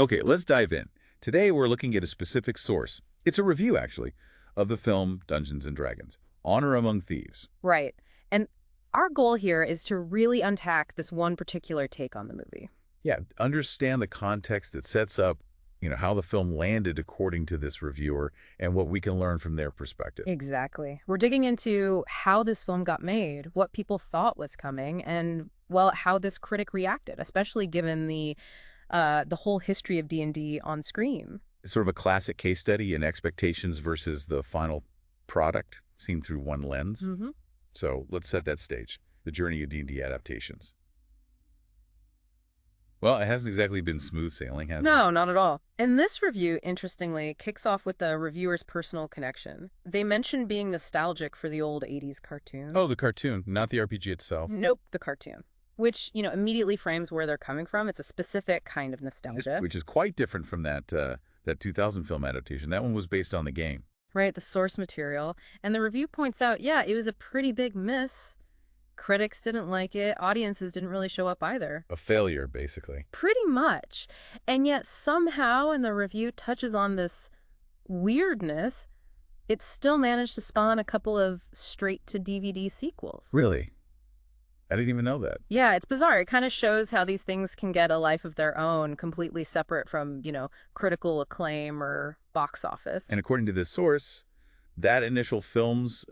Okay, let's dive in. Today we're looking at a specific source. It's a review, actually, of the film Dungeons & Dragons, Honor Among Thieves. Right. And our goal here is to really unpack this one particular take on the movie. Yeah, understand the context that sets up, how the film landed according to this reviewer and what we can learn from their perspective. Exactly. We're digging into how this film got made, what people thought was coming, and, well, how this critic reacted, especially given the whole history of D&D on screen. It's sort of a classic case study in expectations versus the final product seen through one lens. Mm-hmm. So let's set that stage, the journey of D&D adaptations. Well, it hasn't exactly been smooth sailing, has it? No, not at all. And this review, interestingly, kicks off with the reviewer's personal connection. They mention being nostalgic for the old 80s cartoons. Oh, the cartoon, not the RPG itself. Nope, the cartoon. Which, immediately frames where they're coming from. It's a specific kind of nostalgia. Which is quite different from that 2000 film adaptation. That one was based on the game. Right, the source material. And the review points out, yeah, it was a pretty big miss. Critics didn't like it. Audiences didn't really show up either. A failure, basically. Pretty much. And yet somehow, and the review touches on this weirdness, it still managed to spawn a couple of straight-to-DVD sequels. Really? I didn't even know that. Yeah, it's bizarre. It kind of shows how these things can get a life of their own, completely separate from, critical acclaim or box office. And according to this source, that initial film's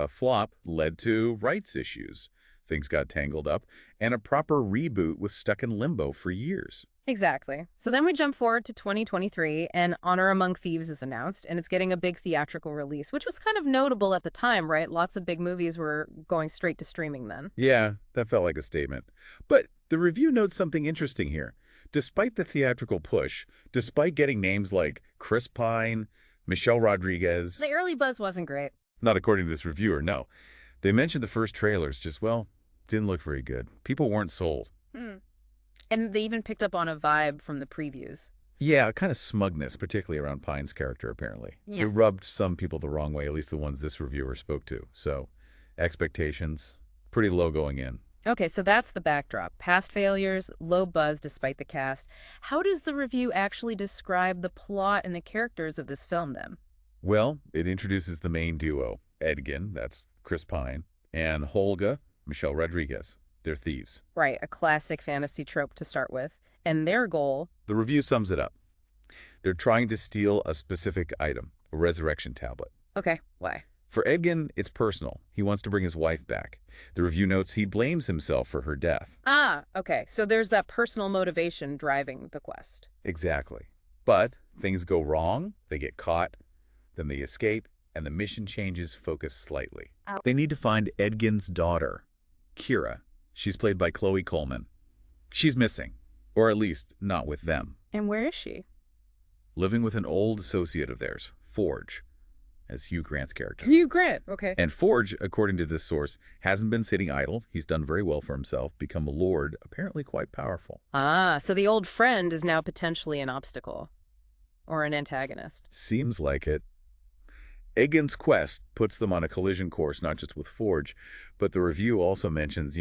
flop led to rights issues. Things got tangled up, and a proper reboot was stuck in limbo for years. Exactly. So then we jump forward to 2023, and Honor Among Thieves is announced, and it's getting a big theatrical release, which was kind of notable at the time, right? Lots of big movies were going straight to streaming then. Yeah, that felt like a statement. But the review notes something interesting here. Despite the theatrical push, despite getting names like Chris Pine, Michelle Rodriguez... The early buzz wasn't great. Not according to this reviewer, no. They mentioned the first trailers, didn't look very good. People weren't sold. And they even picked up on a vibe from the previews. Yeah, kind of smugness, particularly around Pine's character, apparently. Yeah. It rubbed some people the wrong way, at least the ones this reviewer spoke to. So, expectations, pretty low going in. Okay, so that's the backdrop. Past failures, low buzz despite the cast. How does the review actually describe the plot and the characters of this film, then? Well, it introduces the main duo, Edgin, that's Chris Pine, and Holga, Michelle Rodriguez. They're thieves. Right, a classic fantasy trope to start with. And their goal... The review sums it up. They're trying to steal a specific item, a resurrection tablet. Okay, why? For Edgin, it's personal. He wants to bring his wife back. The review notes he blames himself for her death. Ah, okay. So there's that personal motivation driving the quest. Exactly. But things go wrong, they get caught, then they escape, and the mission changes focus slightly. Ow. They need to find Edgin's daughter, Kira. She's played by Chloe Coleman. She's missing, or at least not with them. And where is she? Living with an old associate of theirs, Forge, as Hugh Grant's character. Hugh Grant, okay. And Forge, according to this source, hasn't been sitting idle. He's done very well for himself, become a lord, apparently quite powerful. Ah, so the old friend is now potentially an obstacle. Or an antagonist. Seems like it. Edgin's quest puts them on a collision course, not just with Forge, but the review also mentions,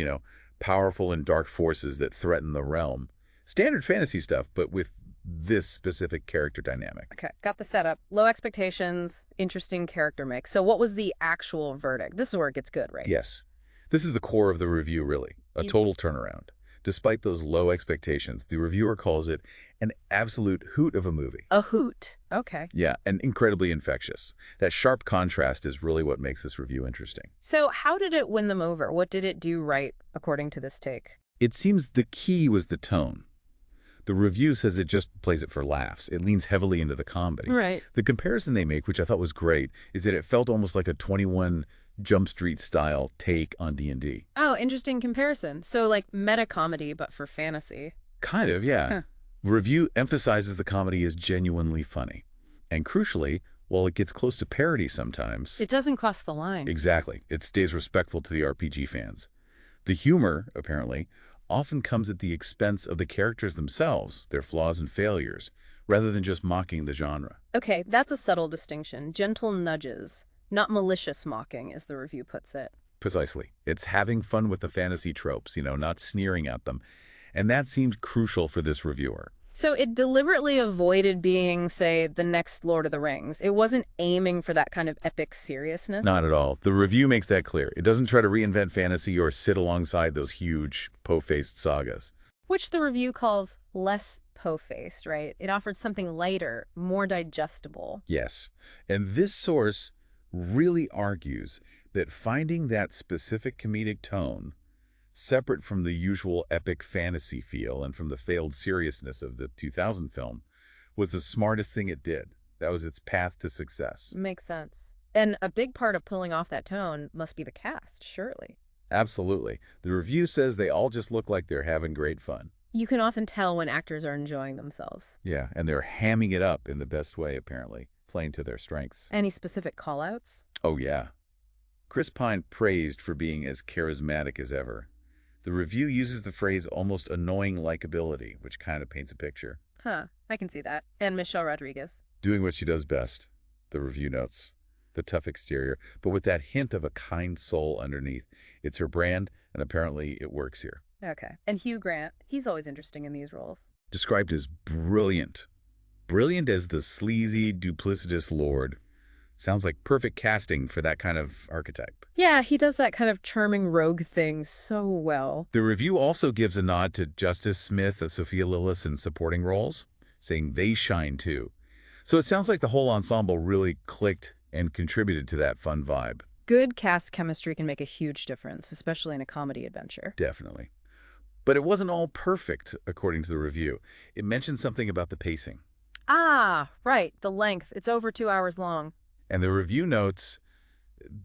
powerful and dark forces that threaten the realm. Standard fantasy stuff, but with this specific character dynamic. Okay, got the setup. Low expectations, interesting character mix. So what was the actual verdict? This is where it gets good, right? Yes. This is the core of the review, really. A total turnaround. Despite those low expectations, the reviewer calls it an absolute hoot of a movie. A hoot. Okay. Yeah, and incredibly infectious. That sharp contrast is really what makes this review interesting. So how did it win them over? What did it do right, according to this take? It seems the key was the tone. The review says it just plays it for laughs. It leans heavily into the comedy. Right. The comparison they make, which I thought was great, is that it felt almost like a 21 Jump Street style take on D&D. Oh, interesting comparison. So like meta comedy, but for fantasy. Kind of, yeah. Huh. Review emphasizes the comedy is genuinely funny. And crucially, while it gets close to parody sometimes... It doesn't cross the line. Exactly. It stays respectful to the RPG fans. The humor, apparently, often comes at the expense of the characters themselves, their flaws and failures, rather than just mocking the genre. Okay, that's a subtle distinction. Gentle nudges. Not malicious mocking, as the review puts it. Precisely. It's having fun with the fantasy tropes, not sneering at them. And that seemed crucial for this reviewer. So it deliberately avoided being, say, the next Lord of the Rings. It wasn't aiming for that kind of epic seriousness. Not at all. The review makes that clear. It doesn't try to reinvent fantasy or sit alongside those huge, po-faced sagas. Which the review calls less po-faced, right? It offered something lighter, more digestible. Yes. And this source really argues that finding that specific comedic tone, separate from the usual epic fantasy feel and from the failed seriousness of the 2000 film, was the smartest thing it did. That was its path to success. Makes sense. And a big part of pulling off that tone must be the cast, surely. Absolutely. The review says they all just look like they're having great fun. You can often tell when actors are enjoying themselves. Yeah, and they're hamming it up in the best way, apparently, playing to their strengths. Any specific call-outs? Oh, yeah. Chris Pine praised for being as charismatic as ever. The review uses the phrase almost annoying likability, which kind of paints a picture. Huh, I can see that. And Michelle Rodriguez. Doing what she does best, the review notes. The tough exterior, but with that hint of a kind soul underneath. It's her brand, and apparently it works here. Okay. And Hugh Grant, he's always interesting in these roles. Described as brilliant. Brilliant as the sleazy, duplicitous lord. Sounds like perfect casting for that kind of archetype. Yeah, he does that kind of charming rogue thing so well. The review also gives a nod to Justice Smith and Sophia Lillis in supporting roles, saying they shine too. So it sounds like the whole ensemble really clicked and contributed to that fun vibe. Good cast chemistry can make a huge difference, especially in a comedy adventure. Definitely. But it wasn't all perfect, according to the review. It mentioned something about the pacing. Ah, right, the length. It's over 2 hours long. And the review notes,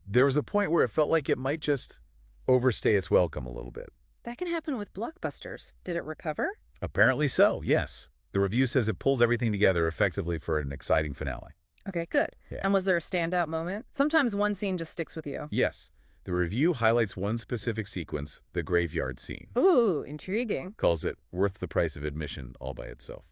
there was a point where it felt like it might just overstay its welcome a little bit. That can happen with blockbusters. Did it recover? Apparently so, yes. The review says it pulls everything together effectively for an exciting finale. Okay, good. Yeah. And was there a standout moment? Sometimes one scene just sticks with you. Yes. The review highlights one specific sequence, the graveyard scene. Ooh, intriguing. Calls it worth the price of admission all by itself.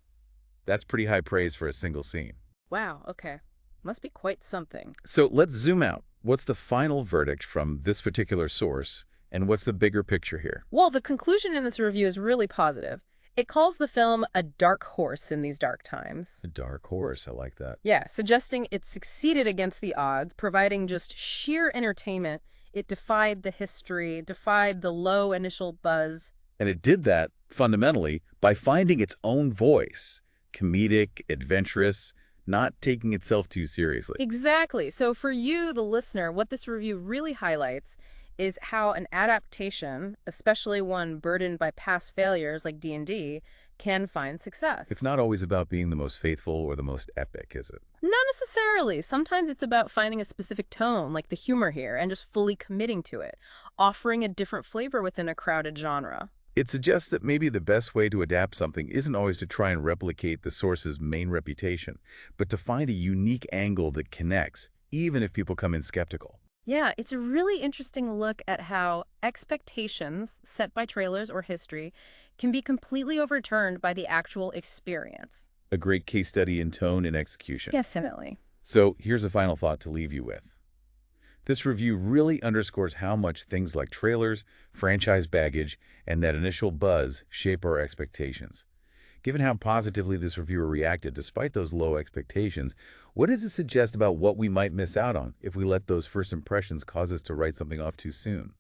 That's pretty high praise for a single scene. Wow, okay. Must be quite something. So let's zoom out. What's the final verdict from this particular source, and what's the bigger picture here? Well, the conclusion in this review is really positive. It calls the film a dark horse in these dark times. A dark horse, I like that. Yeah, suggesting it succeeded against the odds, providing just sheer entertainment. It defied the history, defied the low initial buzz. And it did that, fundamentally, by finding its own voice. Comedic, adventurous, not taking itself too seriously. Exactly. So for you, the listener, what this review really highlights is how an adaptation, especially one burdened by past failures like D&D, can find success. It's not always about being the most faithful or the most epic, is it? Not necessarily. Sometimes it's about finding a specific tone, like the humor here, and just fully committing to it, offering a different flavor within a crowded genre. It suggests that maybe the best way to adapt something isn't always to try and replicate the source's main reputation, but to find a unique angle that connects, even if people come in skeptical. Yeah, it's a really interesting look at how expectations set by trailers or history can be completely overturned by the actual experience. A great case study in tone and execution. Definitely. So here's a final thought to leave you with. This review really underscores how much things like trailers, franchise baggage, and that initial buzz shape our expectations. Given how positively this reviewer reacted despite those low expectations, what does it suggest about what we might miss out on if we let those first impressions cause us to write something off too soon?